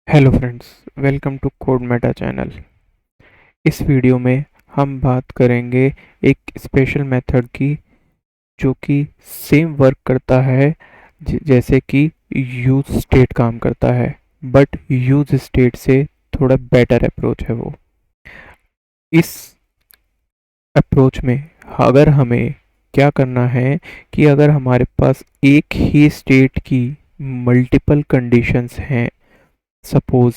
Hello friends, welcome to code meta channel. इस वीडियो में हम बात करेंगे एक स्पेशल मेथड की जो कि सेम वर्क करता है जैसे कि यूज स्टेट काम करता है, बट यूज स्टेट से थोड़ा बेटर अप्रोच है वो। इस अप्रोच में अगर हमें क्या करना है कि अगर हमारे पास एक ही स्टेट की मल्टीपल कंडीशंस हैं, सपोज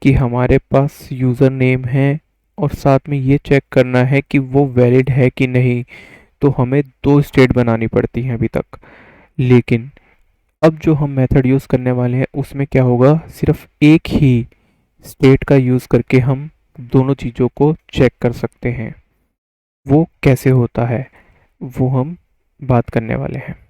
कि हमारे पास यूज़र नेम है और साथ में ये चेक करना है कि वो वैलिड है कि नहीं, तो हमें दो स्टेट बनानी पड़ती हैं अभी तक। लेकिन अब जो हम मेथड यूज़ करने वाले हैं उसमें क्या होगा, सिर्फ एक ही स्टेट का यूज़ करके हम दोनों चीज़ों को चेक कर सकते हैं। वो कैसे होता है वो हम बात करने वाले हैं।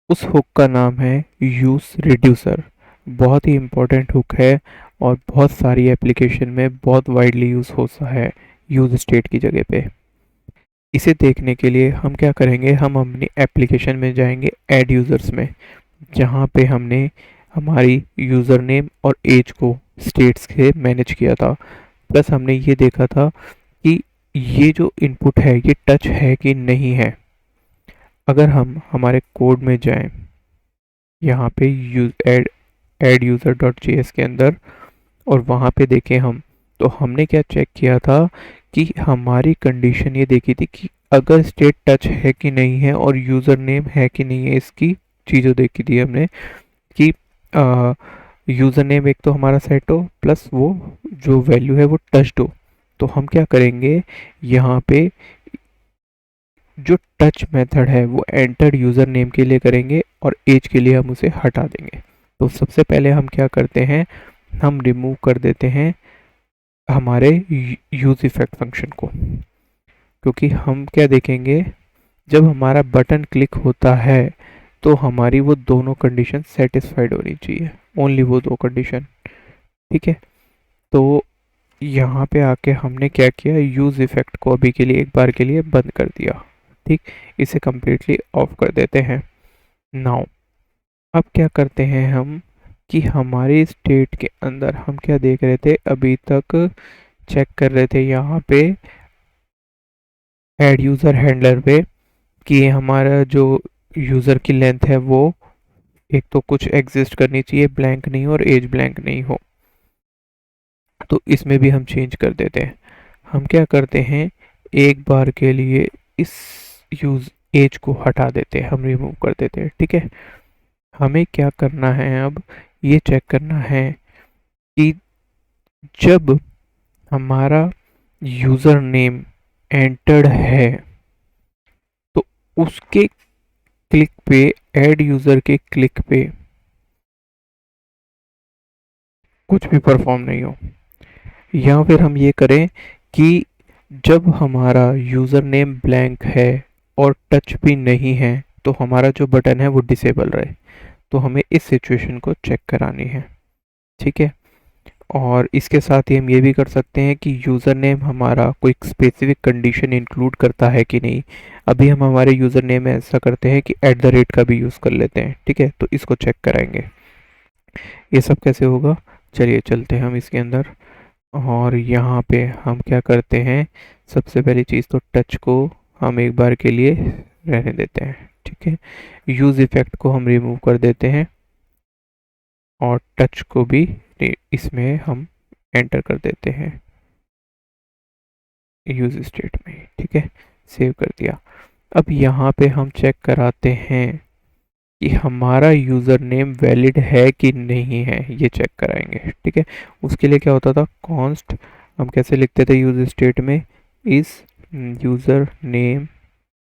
उस हुक का नाम है यूज रिड्यूसर। बहुत ही इम्पोर्टेंट हुक है और बहुत सारी एप्लीकेशन में बहुत वाइडली यूज़ होता है यूज स्टेट की जगह पे। इसे देखने के लिए हम क्या करेंगे, हम अपनी एप्लीकेशन में जाएंगे ऐड यूज़र्स में, जहाँ पे हमने हमारी यूज़र नेम और एज को स्टेट्स से मैनेज किया था। प्लस हमने ये देखा था कि ये जो इनपुट है ये टच है कि नहीं है। अगर हम हमारे कोड में जाएं, यहाँ पे use add user dot J S के अंदर, और वहाँ पे देखें हम, तो हमने क्या चेक किया था कि हमारी कंडीशन ये देखी थी कि अगर स्टेट टच है कि नहीं है और यूज़र नेम है कि नहीं है, इसकी चीज़ें देखी थी हमने कि यूज़र नेम एक तो हमारा सेट हो प्लस वो जो वैल्यू है वो टच्ड हो। तो हम क्या करेंगे, यहाँ पे जो टच मेथड है वो एंटर यूज़र नेम के लिए करेंगे और एज के लिए हम उसे हटा देंगे। तो सबसे पहले हम क्या करते हैं, हम रिमूव कर देते हैं हमारे यूज इफेक्ट फंक्शन को, क्योंकि हम क्या देखेंगे, जब हमारा बटन क्लिक होता है तो हमारी वो दोनों कंडीशन सेटिस्फाइड होनी चाहिए, ओनली वो दो कंडीशन। ठीक है, तो यहाँ पे आके हमने क्या किया, यूज इफेक्ट को अभी के लिए एक बार के लिए बंद कर दिया। ठीक, इसे कम्प्लीटली ऑफ कर देते हैं। नाउ अब क्या करते हैं हम कि हमारे स्टेट के अंदर हम क्या देख रहे थे, अभी तक चेक कर रहे थे यहाँ पे ऐड यूज़र हैंडलर पे कि हमारा जो यूज़र की लेंथ है वो एक तो कुछ एग्जिस्ट करनी चाहिए, ब्लैंक नहीं हो और एज ब्लैंक नहीं हो। तो इसमें भी हम चेंज कर देते हैं। हम क्या करते हैं, एक बार के लिए इस यूज एज को हटा देते हैं, हम रिमूव कर देते हैं। ठीक है, हमें क्या करना है, अब ये चेक करना है कि जब हमारा यूज़र नेम एंटर्ड है तो उसके क्लिक पे, ऐड यूज़र के क्लिक पे कुछ भी परफॉर्म नहीं हो। या फिर हम ये करें कि जब हमारा यूज़र नेम ब्लैंक है और टच भी नहीं है तो हमारा जो बटन है वो डिसेबल रहे। तो हमें इस सिचुएशन को चेक करानी है। ठीक है, और इसके साथ ही हम ये भी कर सकते हैं कि यूज़र नेम हमारा कोई स्पेसिफिक कंडीशन इंक्लूड करता है कि नहीं। अभी हम हमारे यूज़र नेम में ऐसा करते हैं कि एट द रेट का भी यूज़ कर लेते हैं। ठीक है, तो इसको चेक कराएंगे। ये सब कैसे होगा, चलिए चलते हैं हम इसके अंदर। और यहाँ पे हम क्या करते हैं, सबसे पहली चीज़ तो टच को हम एक बार के लिए रहने देते हैं। ठीक है, यूज़ इफ़ेक्ट को हम रिमूव कर देते हैं और टच को भी इसमें हम एंटर कर देते हैं यूज स्टेट में। ठीक है, सेव कर दिया। अब यहाँ पे हम चेक कराते हैं कि हमारा यूज़र नेम वैलिड है कि नहीं है, ये चेक कराएंगे। ठीक है, उसके लिए क्या होता था, कॉन्स्ट हम कैसे लिखते थे यूज स्टेट में, इस यूज़र नेम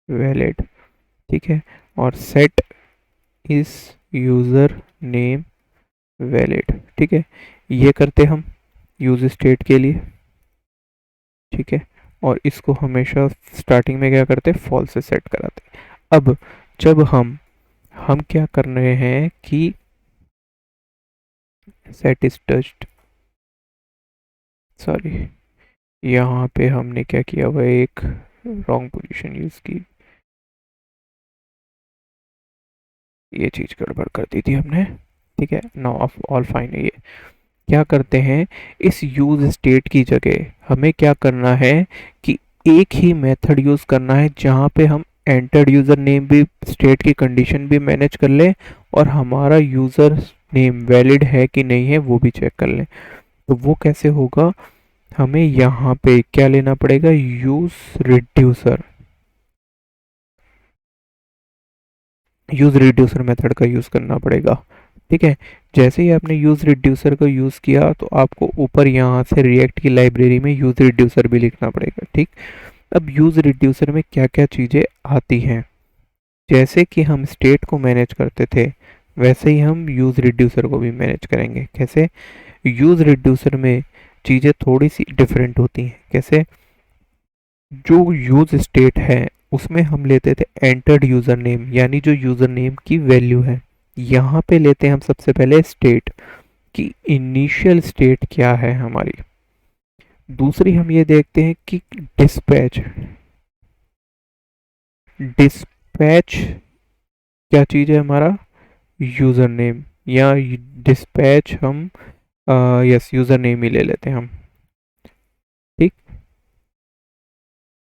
वैलिड। ठीक है, और सेट इस यूज़र नेम वैलिड। ठीक है, ये करते हम यूज स्टेट के लिए। ठीक है, और इसको हमेशा स्टार्टिंग में क्या करते, फॉल्स से सेट कराते। अब जब हम क्या कर रहे हैं कि सेट इज टच्ड, सॉरी, यहाँ पे हमने क्या किया हुआ, एक रॉन्ग पोजीशन यूज की, ये चीज गड़बड़ कर दी थी हमने। ठीक है, नाउ ऑफ ऑल फाइन है ये। क्या करते हैं, इस यूज स्टेट की जगह हमें क्या करना है कि एक ही मेथड यूज करना है जहां पे हम एंटर्ड यूजर नेम भी, स्टेट की कंडीशन भी मैनेज कर लें और हमारा यूजर नेम वैलिड है कि नहीं है वो भी चेक कर लें। तो वो कैसे होगा, हमें यहाँ पे क्या लेना पड़ेगा, use reducer, use reducer method का यूज करना पड़ेगा। ठीक है, जैसे ही आपने यूज रिड्यूसर को यूज किया तो आपको ऊपर यहाँ से रिएक्ट की लाइब्रेरी में यूज रिड्यूसर भी लिखना पड़ेगा। ठीक, अब यूज रिड्यूसर में क्या क्या चीजें आती हैं, जैसे कि हम स्टेट को मैनेज करते थे वैसे ही हम यूज रिड्यूसर को भी मैनेज करेंगे। कैसे, यूज रिड्यूसर में चीजें थोड़ी सी डिफरेंट होती हैं। कैसे, जो यूज स्टेट है उसमें हम लेते थे एंटर्ड यूजर नेम, यानी जो यूजर नेम की वैल्यू है। यहाँ पे लेते हैं हम सबसे पहले स्टेट की इनिशियल स्टेट क्या है हमारी। दूसरी हम ये देखते हैं कि डिस्पैच, डिस्पैच क्या चीज़ है, हमारा यूजर नेम, या डिस्पैच हम यस यूजर नेम ही ले लेते हैं हम। ठीक,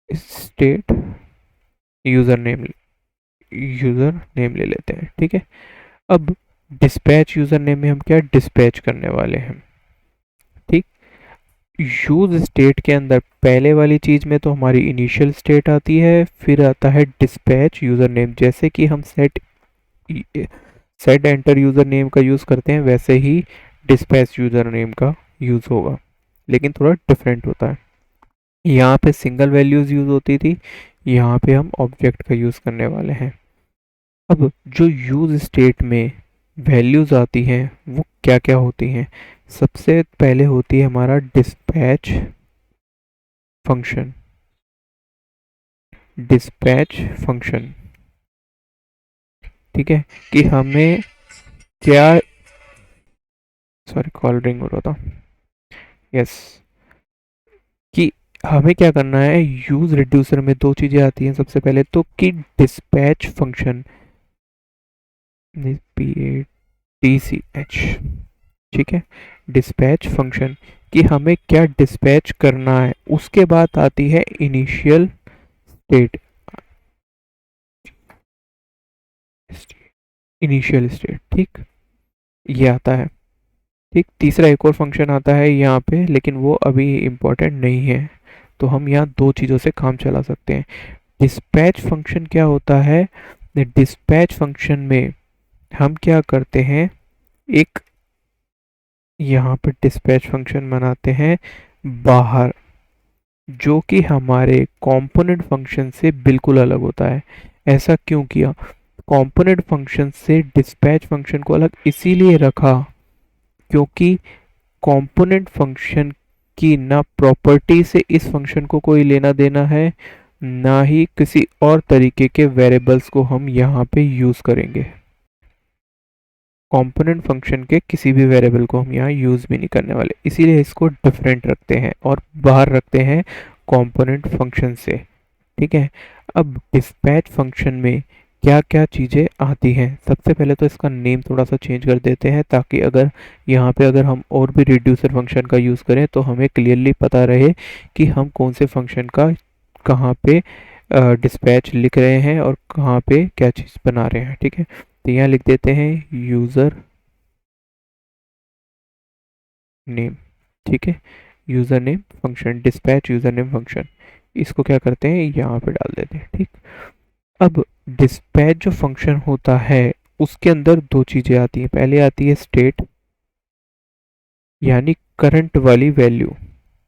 state user name, user name ले लेते हैं। ठीक है, अब डिस्पैच यूजर नेम में हम क्या डिस्पैच करने वाले हैं। ठीक, यूज स्टेट के अंदर पहले वाली चीज में तो हमारी इनिशियल स्टेट आती है, फिर आता है डिस्पैच यूजर नेम। जैसे कि हम सेट एंटर यूजर नेम का यूज करते हैं वैसे ही डिस्पैच यूजर नेम का यूज होगा, लेकिन थोड़ा डिफरेंट होता है। यहाँ पे सिंगल वैल्यूज यूज होती थी, यहाँ पे हम ऑब्जेक्ट का यूज करने वाले हैं। अब जो यूज स्टेट में वैल्यूज आती हैं वो क्या क्या होती हैं, सबसे पहले होती है हमारा डिस्पैच फंक्शन। डिस्पैच फंक्शन, ठीक है, कि हमें क्या, सॉरी कॉल रिंग हो रहा था, यस, कि हमें क्या करना है, यूज रिड्यूसर में दो चीजें आती हैं। सबसे पहले तो कि डिस्पैच फंक्शन, PATCH, ठीक है, डिस्पैच फंक्शन कि हमें क्या डिस्पैच करना है। उसके बाद आती है इनिशियल स्टेट, इनिशियल स्टेट, ठीक, ये आता है। ठीक, तीसरा एक और फंक्शन आता है यहाँ पे, लेकिन वो अभी इम्पोर्टेंट नहीं है, तो हम यहाँ दो चीज़ों से काम चला सकते हैं। डिस्पैच फंक्शन क्या होता है, डिस्पैच फंक्शन में हम क्या करते हैं, एक यहाँ पर डिस्पैच फंक्शन बनाते हैं बाहर, जो कि हमारे कंपोनेंट फंक्शन से बिल्कुल अलग होता है। ऐसा क्यों किया, कंपोनेंट फंक्शन से डिस्पैच फंक्शन को अलग इसीलिए रखा क्योंकि कंपोनेंट फंक्शन की ना प्रॉपर्टी से इस फंक्शन को कोई लेना देना है, ना ही किसी और तरीके के वेरिएबल्स को हम यहाँ पे यूज़ करेंगे। कंपोनेंट फंक्शन के किसी भी वेरिएबल को हम यहाँ यूज़ भी नहीं करने वाले, इसीलिए इसको डिफरेंट रखते हैं और बाहर रखते हैं कंपोनेंट फंक्शन से। ठीक है, अब डिस्पैच फंक्शन में क्या क्या चीज़ें आती हैं, सबसे पहले तो इसका नेम थोड़ा सा चेंज कर देते हैं ताकि अगर यहाँ पे अगर हम और भी रिड्यूसर फंक्शन का यूज़ करें तो हमें क्लियरली पता रहे कि हम कौन से फंक्शन का कहाँ पे डिस्पैच लिख रहे हैं और कहाँ पे क्या चीज़ बना रहे हैं। ठीक है, तो यहाँ लिख देते हैं यूज़र नेम। ठीक है, user name function, dispatch user name function, इसको क्या करते हैं यहाँ पे डाल देते हैं। ठीक, अब डिस्पैच जो फंक्शन होता है उसके अंदर दो चीज़ें आती हैं। पहले आती है स्टेट, यानी करंट वाली वैल्यू।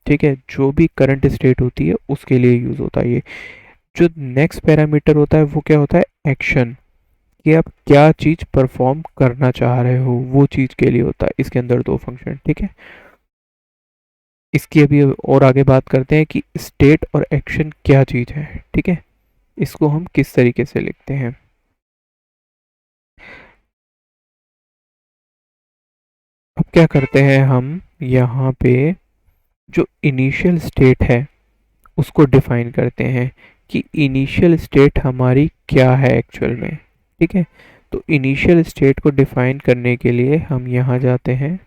ठीक है, जो भी करंट स्टेट होती है उसके लिए यूज़ होता है ये। जो नेक्स्ट पैरामीटर होता है वो क्या होता है, एक्शन, कि आप क्या चीज़ परफॉर्म करना चाह रहे हो वो चीज़ के लिए होता है। इसके अंदर दो फंक्शन। ठीक है, इसकी अभी और आगे बात करते हैं कि स्टेट और एक्शन क्या चीज़ है। ठीक है, इसको हम किस तरीके से लिखते हैं। अब क्या करते हैं हम यहाँ पे जो इनिशियल स्टेट है उसको डिफाइन करते हैं कि इनिशियल स्टेट हमारी क्या है एक्चुअल में। ठीक है, तो इनिशियल स्टेट को डिफाइन करने के लिए हम यहाँ जाते हैं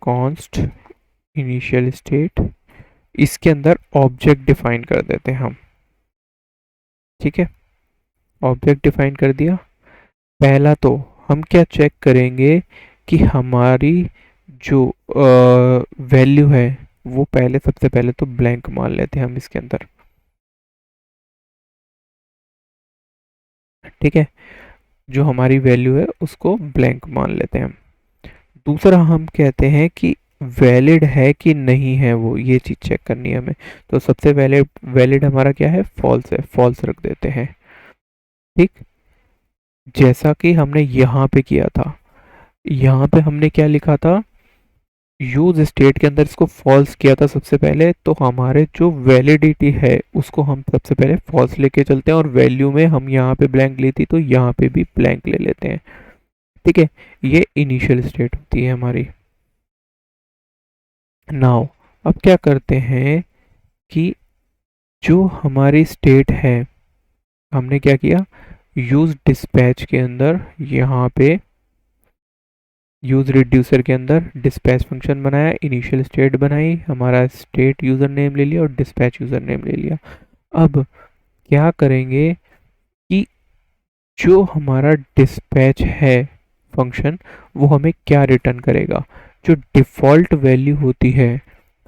कॉन्स्ट इनिशियल स्टेट, इसके अंदर ऑब्जेक्ट डिफाइन कर देते हैं हम। ठीक है, ऑब्जेक्ट डिफाइन कर दिया। पहला तो हम क्या चेक करेंगे कि हमारी जो वैल्यू है वो पहले, सबसे पहले तो ब्लैंक मान लेते हैं हम इसके अंदर। ठीक है, जो हमारी वैल्यू है उसको ब्लैंक मान लेते हैं हम। दूसरा हम कहते हैं कि वैलिड है कि नहीं है, वो ये चीज़ चेक करनी है हमें। तो सबसे वैलिड वैलिड हमारा क्या है, फॉल्स है, फॉल्स रख देते हैं। ठीक, जैसा कि हमने यहाँ पे किया था। यहाँ पे हमने क्या लिखा था, यूज स्टेट के अंदर इसको फॉल्स किया था सबसे पहले, तो हमारे जो वैलिडिटी है उसको हम सबसे पहले फॉल्स लेके चलते हैं, और वैल्यू में हम यहाँ पे ब्लैंक ली थी तो यहाँ पे भी ब्लैंक ले लेते हैं। ठीक है, ये इनिशियल स्टेट होती है हमारी। नाउ अब क्या करते हैं कि जो हमारी स्टेट है, हमने क्या किया, यूज डिस्पैच के अंदर यहाँ पे यूज रिड्यूसर के अंदर डिस्पैच फंक्शन बनाया, इनिशियल स्टेट बनाई, हमारा स्टेट यूजर नेम ले लिया और डिस्पैच यूजर नेम ले लिया। अब क्या करेंगे कि जो हमारा डिस्पैच है फंक्शन, वो हमें क्या रिटर्न करेगा, जो डिफ़ॉल्ट वैल्यू होती है,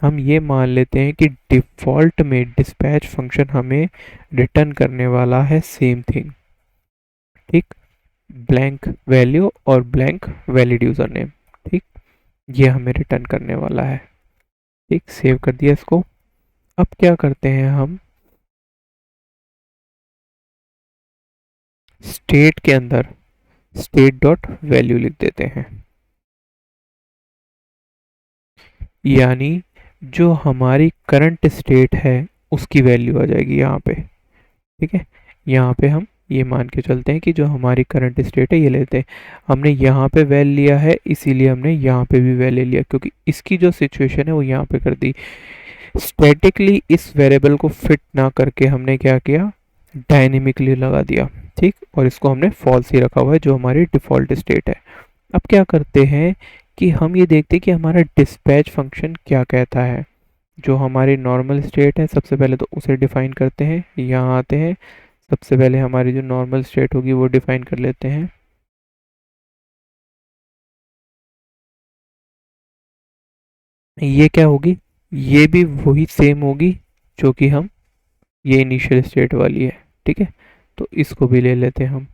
हम ये मान लेते हैं कि डिफ़ॉल्ट में डिस्पैच फंक्शन हमें रिटर्न करने वाला है सेम थिंग। ठीक, ब्लैंक वैल्यू और ब्लैंक वैलिड यूज़र नेम। ठीक, ये हमें रिटर्न करने वाला है। ठीक, सेव कर दिया इसको। अब क्या करते हैं हम, स्टेट के अंदर स्टेट डॉट वैल्यू लिख देते हैं, यानी जो हमारी करंट स्टेट है उसकी वैल्यू आ जाएगी यहाँ पे। ठीक है, यहाँ पे हम ये मान के चलते हैं कि जो हमारी करंट स्टेट है ये लेते हैं। हमने यहाँ पे वैल लिया है, इसीलिए हमने यहाँ पे भी वैल ले लिया, क्योंकि इसकी जो सिचुएशन है वो यहाँ पे कर दी। स्टैटिकली इस वेरिएबल को फिट ना करके हमने क्या किया, डायनेमिकली लगा दिया। ठीक, और इसको हमने फॉल्स ही रखा हुआ है जो हमारी डिफ़ॉल्ट स्टेट है। अब क्या करते हैं कि हम ये देखते हैं कि हमारा डिस्पैच फंक्शन क्या कहता है। जो हमारी नॉर्मल स्टेट है सबसे पहले तो उसे डिफाइन करते हैं, यहाँ आते हैं, सबसे पहले हमारी जो नॉर्मल स्टेट होगी वो डिफाइन कर लेते हैं। ये क्या होगी, ये भी वही सेम होगी जो कि हम, ये इनिशियल स्टेट वाली है। ठीक है, तो इसको भी ले लेते हैं हम,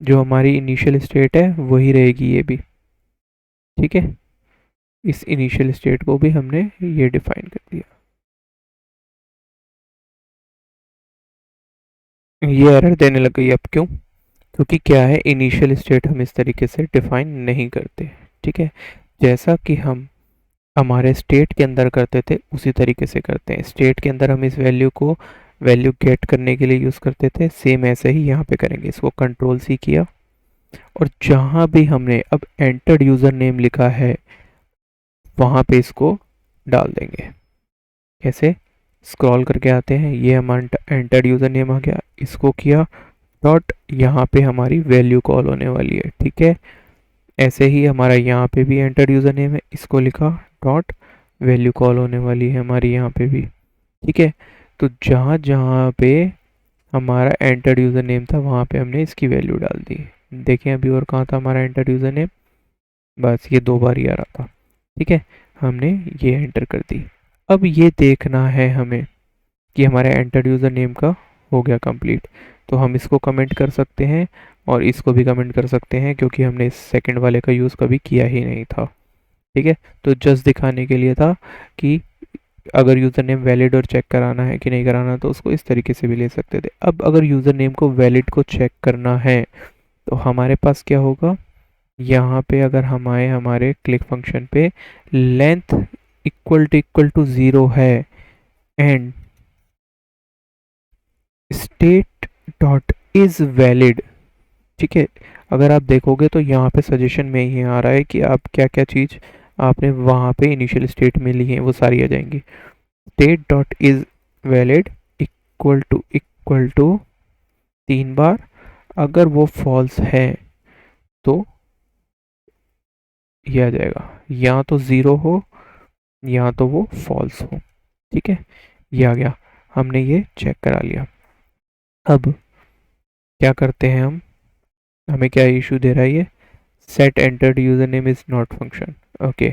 जो हमारी इनिशियल स्टेट है वही रहेगी ये भी। ठीक है, इस इनिशियल स्टेट को भी हमने ये डिफाइन कर दिया। ये एरर देने लग गई, अब क्यों, क्योंकि क्या है, इनिशियल स्टेट हम इस तरीके से डिफाइन नहीं करते। ठीक है, जैसा कि हम हमारे स्टेट के अंदर करते थे उसी तरीके से करते हैं। स्टेट के अंदर हम इस वैल्यू को वैल्यू गेट करने के लिए यूज़ करते थे, सेम ऐसे ही यहाँ पे करेंगे। इसको कंट्रोल सी किया, और जहाँ भी हमने अब एंटर्ड यूज़र नेम लिखा है वहाँ पे इसको डाल देंगे। कैसे, स्क्रॉल करके आते हैं, ये हमारा एंटर्ड यूज़र नेम आ गया, इसको किया डॉट, यहाँ पे हमारी वैल्यू कॉल होने वाली है। ठीक है, ऐसे ही हमारा यहाँ पे भी एंटर यूज़र नेम है, इसको लिखा डॉट, वैल्यू कॉल होने वाली है हमारी यहाँ पे भी। ठीक है, तो जहाँ जहाँ पे हमारा एंटर यूज़र नेम था वहाँ पे हमने इसकी वैल्यू डाल दी। देखें अभी और कहाँ था हमारा एंटर यूज़र नेम, बस ये दो बार ही आ रहा था। ठीक है, हमने ये एंटर कर दी। अब ये देखना है हमें कि हमारे एंटर यूज़र नेम का हो गया कंप्लीट, तो हम इसको कमेंट कर सकते हैं और इसको भी कमेंट कर सकते हैं, क्योंकि हमने इस सेकंड वाले का यूज़ कभी किया ही नहीं था। ठीक है, तो जस्ट दिखाने के लिए था कि अगर यूज़र नेम वैलिड और चेक कराना है कि नहीं कराना, तो उसको इस तरीके से भी ले सकते थे। अब अगर यूज़र नेम को वैलिड को चेक करना है तो हमारे पास क्या होगा, यहाँ पे अगर हम आए हमारे क्लिक फंक्शन पे, लेंथ इक्वल टू 0 है and state dot is valid. ठीक है, अगर आप देखोगे तो यहाँ पे सजेशन में ही आ रहा है कि आप क्या क्या चीज़ आपने वहाँ पे इनिशियल स्टेट में ली है वो सारी आ जाएंगी। State dot is valid equal to 3 बार, अगर वो फॉल्स है तो ये आ जाएगा, या तो ज़ीरो हो या तो वो फॉल्स हो। ठीक है, ये आ गया, हमने ये चेक करा लिया। अब क्या करते हैं हम, हमें क्या इशू दे रहा है ये, set entered user name is not function. Okay,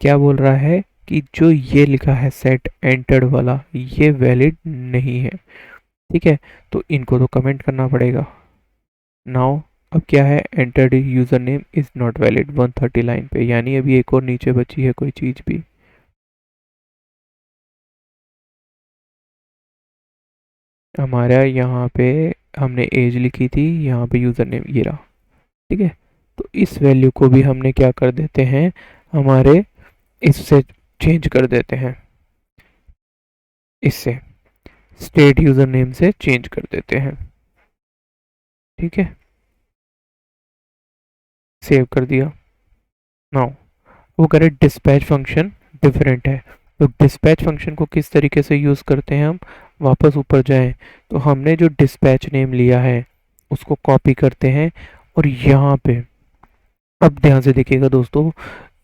क्या बोल रहा है कि जो ये लिखा है सेट एंटर्ड वाला, ये वैलिड नहीं है। ठीक है, तो इनको तो कमेंट करना पड़ेगा। नाउ अब क्या है, entered user name is not valid 130 line पे, यानी अभी एक और नीचे बची है कोई चीज भी। हमारा यहाँ पे हमने एज लिखी थी, यहाँ पे यूजर नेम ये रहा। ठीक है, तो इस वैल्यू को भी हमने क्या कर देते हैं, हमारे इससे चेंज कर देते हैं, इससे स्टेट यूजर नेम से चेंज कर देते हैं। ठीक है, सेव कर दिया। नाउ वो करे डिस्पैच फंक्शन डिफरेंट है, तो डिस्पैच फंक्शन को किस तरीके से यूज़ करते हैं हम, वापस ऊपर जाएं तो हमने जो डिस्पैच नेम लिया है उसको कॉपी करते हैं, और यहाँ पे अब ध्यान से देखिएगा दोस्तों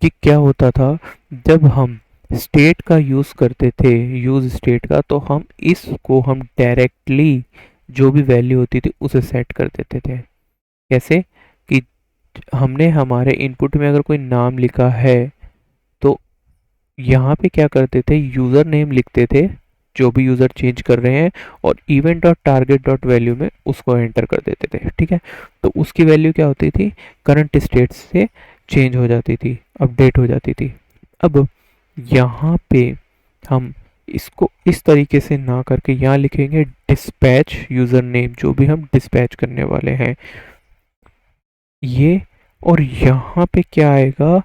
कि क्या होता था जब हम स्टेट का यूज़ करते थे, यूज़ स्टेट का, तो हम इसको हम डायरेक्टली जो भी वैल्यू होती थी उसे सेट कर देते थे। कैसे कि हमने हमारे इनपुट में अगर कोई नाम लिखा है तो यहाँ पे क्या करते थे, यूज़र नेम लिखते थे जो भी यूज़र चेंज कर रहे हैं, और event dot target dot value में उसको एंटर कर देते थे। ठीक है, तो उसकी वैल्यू क्या होती थी, करंट स्टेट से चेंज हो जाती थी, अपडेट हो जाती थी। अब यहाँ पे हम इसको इस तरीके से ना करके यहाँ लिखेंगे डिस्पैच यूज़र नेम, जो भी हम डिस्पैच करने वाले हैं ये, और यहाँ पे क्या आएगा,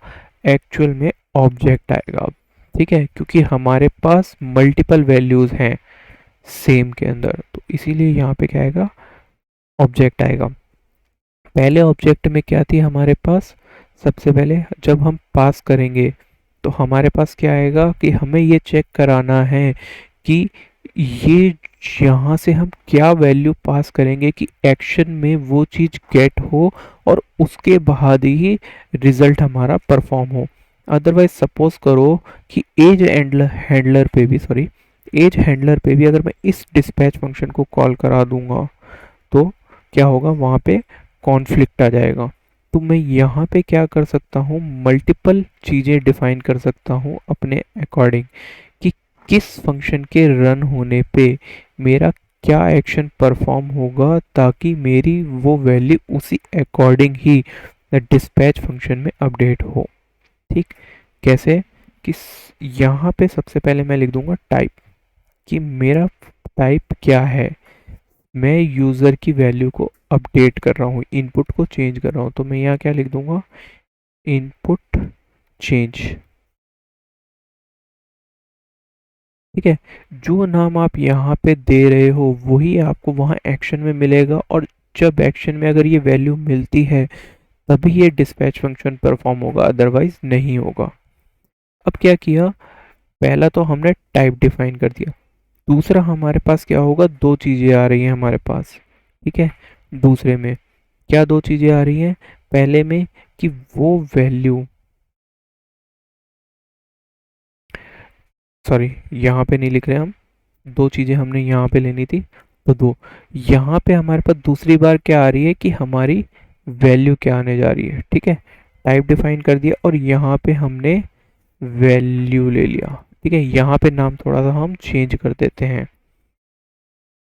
एक्चुअल में ऑब्जेक्ट आएगा। ठीक है, क्योंकि हमारे पास मल्टीपल वैल्यूज हैं सेम के अंदर, तो इसीलिए यहाँ पे क्या आएगा, ऑब्जेक्ट आएगा। पहले ऑब्जेक्ट में क्या थी हमारे पास, सबसे पहले जब हम पास करेंगे तो हमारे पास क्या आएगा कि हमें ये चेक कराना है कि ये यहाँ से हम क्या वैल्यू पास करेंगे कि एक्शन में वो चीज़ गेट हो और उसके बाद ही रिजल्ट हमारा परफॉर्म हो। अदरवाइज सपोज करो कि एज हैंडलर पे भी, सॉरी, एज हैंडलर पे भी अगर मैं इस डिस्पैच फंक्शन को कॉल करा दूंगा तो क्या होगा, वहाँ पे कॉन्फ्लिक्ट आ जाएगा। तो मैं यहाँ पे क्या कर सकता हूँ, मल्टीपल चीज़ें डिफाइन कर सकता हूँ अपने अकॉर्डिंग कि किस फंक्शन के रन होने पे मेरा क्या एक्शन परफॉर्म होगा, ताकि मेरी वो वैल्यू उसी अकॉर्डिंग ही डिस्पैच फंक्शन में अपडेट हो। ठीक, कैसे कि यहाँ पे सबसे पहले मैं लिख दूंगा टाइप, कि मेरा टाइप क्या है, मैं यूज़र की वैल्यू को अपडेट कर रहा हूँ, इनपुट को चेंज कर रहा हूँ, तो मैं यहाँ क्या लिख दूंगा, इनपुट चेंज। ठीक है, जो नाम आप यहाँ पे दे रहे हो वही आपको वहाँ एक्शन में मिलेगा, और जब एक्शन में अगर ये वैल्यू मिलती है तभी ये डिस्पैच फंक्शन परफॉर्म होगा, अदरवाइज नहीं होगा। अब क्या किया, पहला तो हमने टाइप डिफाइन कर दिया, दूसरा हमारे पास क्या होगा, दो चीज़ें आ रही हैं हमारे पास। ठीक है, दूसरे में क्या दो चीज़ें आ रही हैं, पहले में कि वो वैल्यू, सॉरी यहाँ पे नहीं लिख रहे हम, दो चीज़ें हमने यहाँ पे लेनी थी, तो दो, यहाँ पे हमारे पास दूसरी बार क्या आ रही है कि हमारी वैल्यू क्या आने जा रही है। ठीक है, टाइप डिफाइन कर दिया और यहाँ पे हमने वैल्यू ले लिया। ठीक है, यहाँ पे नाम थोड़ा सा हम चेंज कर देते हैं,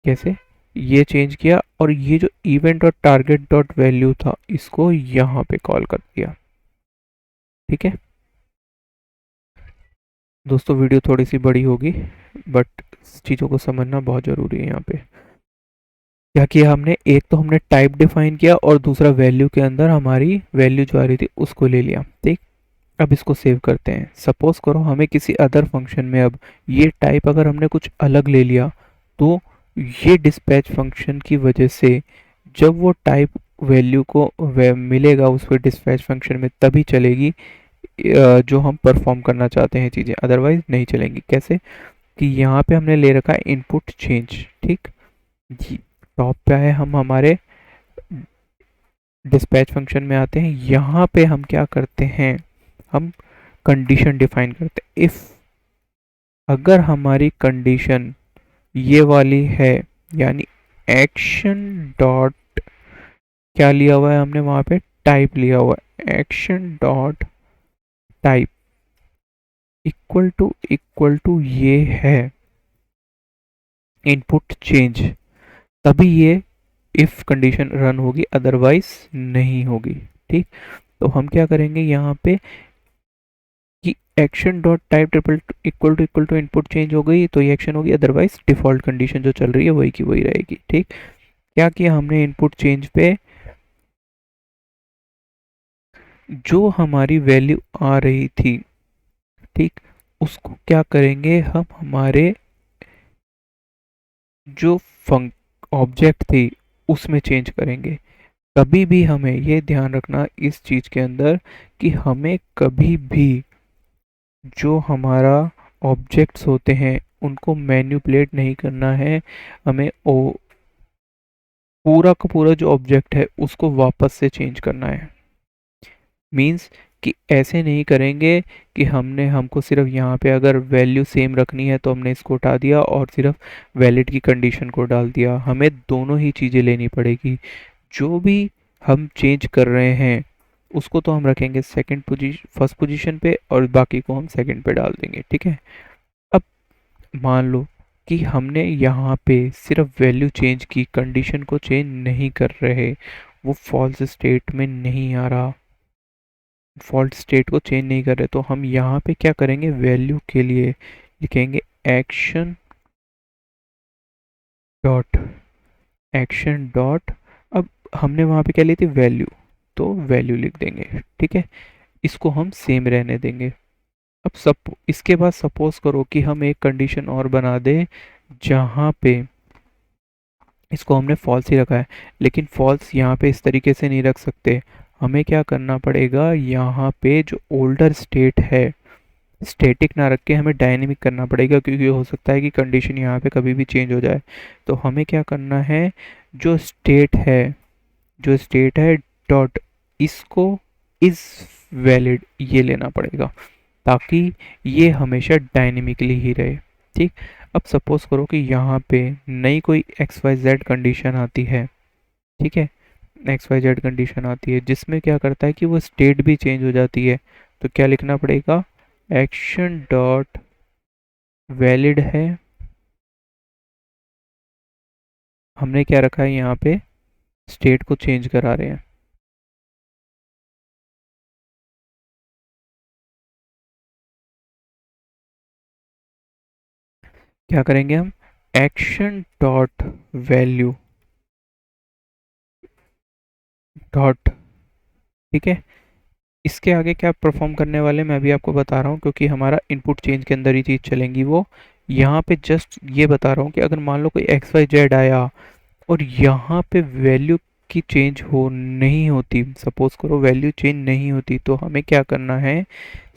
कैसे, ये चेंज किया, और ये जो इवेंट और टारगेट डॉट वैल्यू था इसको यहाँ पे कॉल कर दिया। ठीक है दोस्तों, वीडियो थोड़ी सी बड़ी होगी बट चीज़ों को समझना बहुत ज़रूरी है। यहाँ पे क्या किया हमने, एक तो हमने टाइप डिफाइन किया और दूसरा वैल्यू के अंदर हमारी वैल्यू जो आ रही थी उसको ले लिया। ठीक, अब इसको सेव करते हैं। सपोज करो हमें किसी अदर फंक्शन में अब ये टाइप अगर हमने कुछ अलग ले लिया, तो ये डिस्पैच फंक्शन की वजह से जब वो टाइप वैल्यू को मिलेगा उस पर डिस्पैच फंक्शन में, तभी चलेगी जो हम परफॉर्म करना चाहते हैं चीज़ें, अदरवाइज नहीं चलेंगी। कैसे कि यहाँ पे हमने ले रखा है इनपुट चेंज। ठीक जी, टॉप पे आए हम, हमारे डिस्पैच फंक्शन में आते हैं, यहाँ पे हम क्या करते हैं, हम कंडीशन डिफाइन करते हैं। इफ अगर हमारी कंडीशन ये वाली है, यानी एक्शन डॉट, क्या लिया हुआ है हमने वहां पे, टाइप लिया हुआ है, action dot type equal to ये है इनपुट चेंज, तभी ये इफ कंडीशन रन होगी, अदरवाइज नहीं होगी। ठीक, तो हम क्या करेंगे यहाँ पे कि action dot type triple equal to input change हो गई तो ये एक्शन होगी, अदरवाइज डिफॉल्ट कंडीशन जो चल रही है वही की वही रहेगी। ठीक, क्या किया हमने, इनपुट चेंज पे जो हमारी वैल्यू आ रही थी, ठीक, उसको क्या करेंगे हम, हमारे जो ऑब्जेक्ट थी उसमें चेंज करेंगे। कभी भी हमें ये ध्यान रखना इस चीज के अंदर कि हमें कभी भी जो हमारा ऑब्जेक्ट्स होते हैं उनको मैन्युपुलेट नहीं करना है। हमें पूरा का पूरा जो ऑब्जेक्ट है उसको वापस से चेंज करना है। मींस कि ऐसे नहीं करेंगे कि हमको सिर्फ यहाँ पे अगर वैल्यू सेम रखनी है तो हमने इसको उठा दिया और सिर्फ वैलिड की कंडीशन को डाल दिया। हमें दोनों ही चीज़ें लेनी पड़ेगी। जो भी हम चेंज कर रहे हैं उसको तो हम रखेंगे फर्स्ट पोजीशन पे और बाकी को हम सेकंड पे डाल देंगे। ठीक है, अब मान लो कि हमने यहाँ पे सिर्फ वैल्यू चेंज की, कंडीशन को चेंज नहीं कर रहे, वो फॉल्स स्टेट में नहीं आ रहा, फॉल्ट स्टेट को चेंज नहीं कर रहे, तो हम यहाँ पे क्या करेंगे, वैल्यू के लिए लिखेंगे एक्शन डॉट, एक्शन डॉट, अब हमने वहाँ पे क्या ली थी, वैल्यू, तो वैल्यू लिख देंगे। ठीक है, इसको हम सेम रहने देंगे। अब सब इसके बाद सपोज करो कि हम एक कंडीशन और बना दें जहाँ पे इसको हमने फॉल्स ही रखा है, लेकिन फॉल्स यहाँ पे इस तरीके से नहीं रख सकते। हमें क्या करना पड़ेगा, यहाँ पे जो ओल्डर स्टेट है स्टैटिक ना रख के हमें डायनेमिक करना पड़ेगा, क्योंकि हो सकता है कि कंडीशन यहाँ पे कभी भी चेंज हो जाए। तो हमें क्या करना है, जो स्टेट है, जो स्टेट है डॉट, इसको इज वैलिड ये लेना पड़ेगा ताकि ये हमेशा डायनेमिकली ही रहे। ठीक, अब सपोज करो कि यहाँ पे नई कोई एक्स वाई जेड कंडीशन आती है। ठीक है, एक्स वाई जेड कंडीशन आती है जिसमें क्या करता है कि वो स्टेट भी चेंज हो जाती है, तो क्या लिखना पड़ेगा, एक्शन डॉट वैलिड है, हमने क्या रखा है यहाँ पे, स्टेट को चेंज करा रहे हैं। क्या करेंगे हम, एक्शन डॉट वैल्यू डॉट, ठीक है, इसके आगे क्या परफॉर्म करने वाले मैं अभी आपको बता रहा हूँ, क्योंकि हमारा इनपुट चेंज के अंदर ही चीज़ चलेंगी वो। यहाँ पे जस्ट ये बता रहा हूँ कि अगर मान लो कोई एक्स वाई जेड आया और यहाँ पे वैल्यू की चेंज हो नहीं होती, सपोज करो वैल्यू चेंज नहीं होती, तो हमें क्या करना है,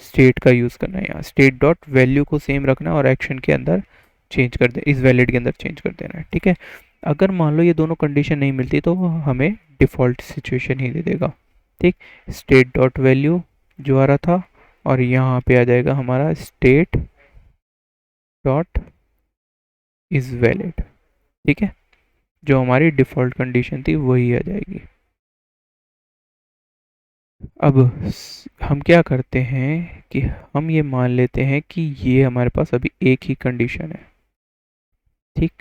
स्टेट का यूज़ करना है। यहाँ स्टेट डॉट वैल्यू को सेम रखना और एक्शन के अंदर चेंज कर दे, इस वैलिड के अंदर चेंज कर देना है। ठीक है, अगर मान लो ये दोनों कंडीशन नहीं मिलती तो वो हमें डिफ़ॉल्ट सिचुएशन ही दे देगा। ठीक, स्टेट डॉट वैल्यू जो आ रहा था, और यहाँ पे आ जाएगा हमारा स्टेट डॉट इज़ वैलिड। ठीक है, जो हमारी डिफ़ॉल्ट कंडीशन थी वही आ जाएगी। अब हम क्या करते हैं कि हम ये मान लेते हैं कि ये हमारे पास अभी एक ही कंडीशन है। ठीक,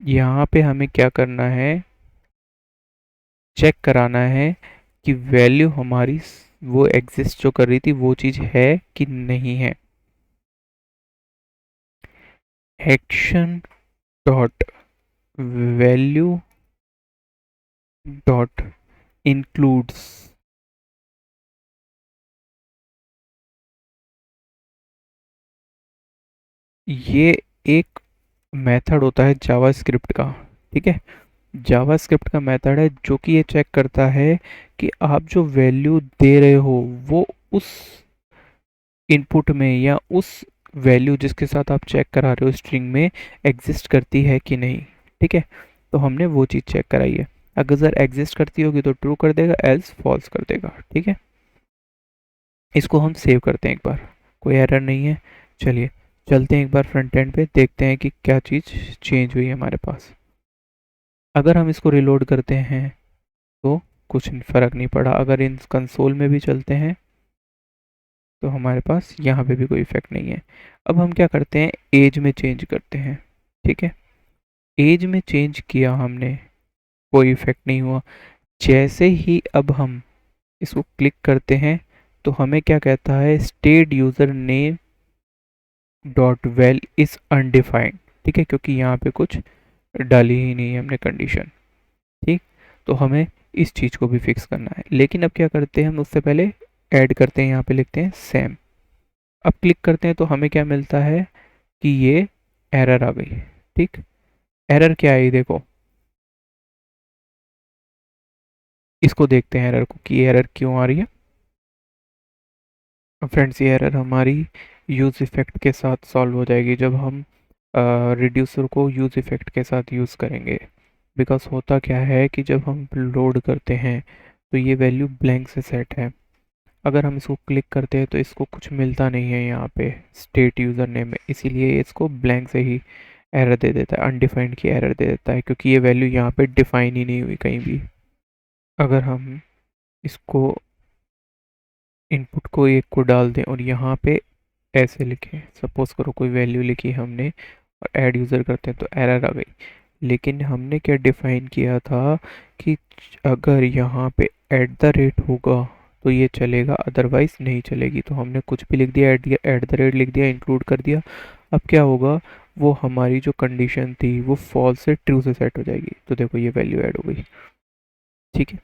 यहाँ पे हमें क्या करना है, चेक कराना है कि वैल्यू हमारी वो एग्जिस्ट जो कर रही थी वो चीज़ है कि नहीं है। Action dot value dot includes, ये एक मेथड होता है जावास्क्रिप्ट का। ठीक है, जावास्क्रिप्ट का मेथड है जो कि ये चेक करता है कि आप जो वैल्यू दे रहे हो वो उस इनपुट में या उस वैल्यू जिसके साथ आप चेक करा रहे हो स्ट्रिंग में एग्जिस्ट करती है कि नहीं। ठीक है, तो हमने वो चीज़ चेक कराई है। अगर एग्जिस्ट करती होगी तो ट्रू कर देगा, एल्स फॉल्स कर देगा। ठीक है, इसको हम सेव करते हैं एक बार, कोई एरर नहीं है। चलिए चलते हैं एक बार फ्रंट एंड पे, देखते हैं कि क्या चीज़ चेंज हुई है हमारे पास। अगर हम इसको रिलोड करते हैं तो कुछ फ़र्क नहीं पड़ा। अगर इन कंसोल में भी चलते हैं तो हमारे पास यहाँ पे भी कोई इफेक्ट नहीं है। अब हम क्या करते हैं, एज में चेंज करते हैं। ठीक है, एज में चेंज किया हमने, कोई इफेक्ट नहीं हुआ। जैसे ही अब हम इसको क्लिक करते हैं तो हमें क्या कहता है, state user name dot well is undefined. ठीक है, क्योंकि यहाँ पे कुछ डाली ही नहीं है हमने कंडीशन। ठीक, तो हमें इस चीज़ को भी फिक्स करना है। लेकिन अब क्या करते हैं, हम उससे पहले ऐड करते हैं, यहाँ पे लिखते हैं सेम। अब क्लिक करते हैं तो हमें क्या मिलता है कि ये एरर आ गई। ठीक, एरर क्या है ये देखो, इसको देखते हैं एरर को कि एरर क्यों आ रही है। फ्रेंड्स, ये एरर हमारी यूज़ इफ़ेक्ट के साथ सॉल्व हो जाएगी जब हम रिड्यूसर को यूज़ इफ़ेक्ट के साथ यूज़ करेंगे। बिकॉज होता क्या है कि जब हम लोड करते हैं तो ये वैल्यू ब्लैंक से सेट है। अगर हम इसको क्लिक करते हैं तो इसको कुछ मिलता नहीं है यहाँ पे स्टेट यूज़र नेम में, इसीलिए इसको ब्लैंक से ही एरर दे देता है, अनडिफाइंड की एरर दे देता है, क्योंकि ये वैल्यू यहाँ पे डिफाइन ही नहीं हुई कहीं भी। अगर हम इसको इनपुट को एक को डाल दें और यहाँ पे ऐसे लिखें, सपोज करो कोई वैल्यू लिखी हमने और ऐड यूज़र करते हैं तो एरर आ गई। लेकिन हमने क्या डिफाइन किया था कि अगर यहाँ पे एट द रेट होगा तो ये चलेगा, अदरवाइज नहीं चलेगी। तो हमने कुछ भी लिख दिया, एट द रेट लिख दिया, इंक्लूड कर दिया। अब क्या होगा, वो हमारी जो कंडीशन थी वो फॉल्स से ट्रू से सेट हो जाएगी। तो देखो ये वैल्यू ऐड हो गई। ठीक है,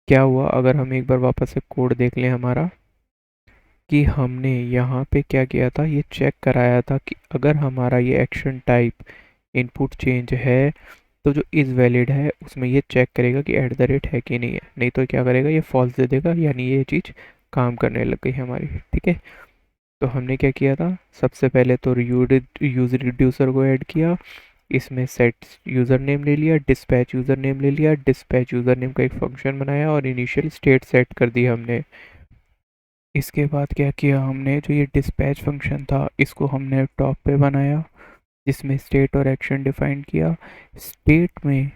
क्या हुआ, अगर हम एक बार वापस से कोड देख लें हमारा, कि हमने यहाँ पे क्या किया था, ये चेक कराया था कि अगर हमारा ये एक्शन टाइप इनपुट चेंज है तो जो इज़ वैलिड है उसमें ये चेक करेगा कि एट द रेट है कि नहीं है, नहीं तो क्या करेगा, ये फॉल्स दे देगा, यानी ये चीज़ काम करने लग गई हमारी। ठीक है, तो हमने क्या किया था, सबसे पहले तो यूज रिड्यूसर को ऐड किया, इसमें सेट यूज़र नेम ले लिया, डिस्पैच यूज़र नेम ले लिया, डिस्पैच यूज़र नेम का एक फंक्शन बनाया और इनिशियल स्टेट सेट कर दी हमने। इसके बाद क्या किया हमने, जो ये डिस्पैच फंक्शन था इसको हमने टॉप पे बनाया, जिसमें स्टेट और एक्शन डिफाइन किया। स्टेट में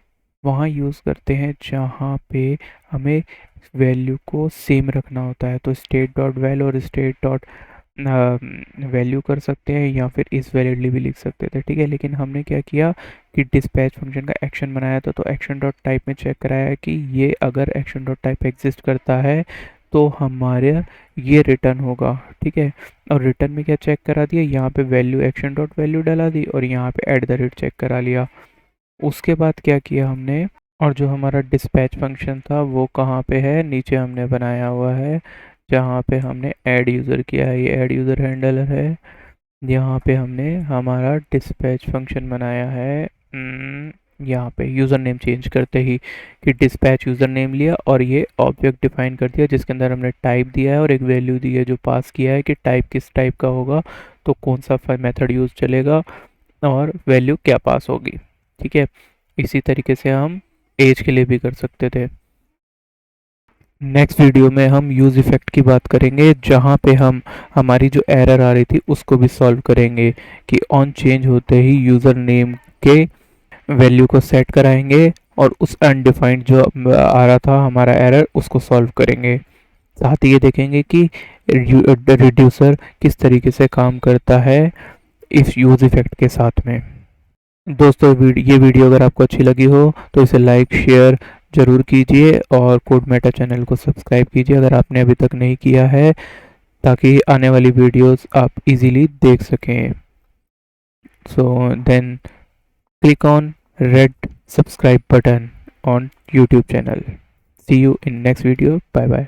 वहाँ यूज़ करते हैं जहाँ पे हमें वैल्यू को सेम रखना होता है, तो स्टेट डॉट वैल और स्टेट डॉट वैल्यू कर सकते हैं, या फिर इस वैलिडली भी लिख सकते थे। ठीक है, लेकिन हमने क्या किया कि डिस्पैच फंक्शन का एक्शन बनाया था, तो एक्शन डॉट टाइप में चेक कराया कि ये अगर एक्शन डॉट टाइप एग्जिस्ट करता है तो हमारे ये रिटर्न होगा। ठीक है, और रिटर्न में क्या चेक करा दिया, यहाँ पे वैल्यू एक्शन डॉट वैल्यू डाला दी और यहाँ पे एट द रेट चेक करा लिया। उसके बाद क्या किया हमने, और जो हमारा डिस्पैच फंक्शन था वो कहाँ पे है, नीचे हमने बनाया हुआ है जहाँ पे हमने ऐड यूज़र किया है, ये ऐड यूज़र हैंडलर है। यहाँ पे हमने हमारा डिस्पैच फंक्शन बनाया है, यहाँ पे यूज़र नेम चेंज करते ही कि डिस्पैच यूज़र नेम लिया और ये ऑब्जेक्ट डिफाइन कर दिया जिसके अंदर हमने टाइप दिया है और एक वैल्यू दी है जो पास किया है कि टाइप किस टाइप का होगा, तो कौन सा मेथड यूज़ चलेगा और वैल्यू क्या पास होगी। ठीक है, इसी तरीके से हम एज के लिए भी कर सकते थे। नेक्स्ट वीडियो में हम यूज़ इफ़ेक्ट की बात करेंगे, जहाँ पे हम हमारी जो एरर आ रही थी उसको भी सॉल्व करेंगे कि ऑन चेंज होते ही यूज़र नेम के वैल्यू को सेट कराएंगे और उस अनडिफाइंड जो आ रहा था हमारा एरर उसको सॉल्व करेंगे। साथ ही ये देखेंगे कि रिड्यूसर किस तरीके से काम करता है इस यूज़ इफ़ेक्ट के साथ में। दोस्तों, ये वीडियो अगर आपको अच्छी लगी हो तो इसे लाइक शेयर ज़रूर कीजिए और कोड मेटा चैनल को सब्सक्राइब कीजिए अगर आपने अभी तक नहीं किया है, ताकि आने वाली वीडियोस आप इजीली देख सकें। So then click on red subscribe button on YouTube channel. See you in next video. Bye bye.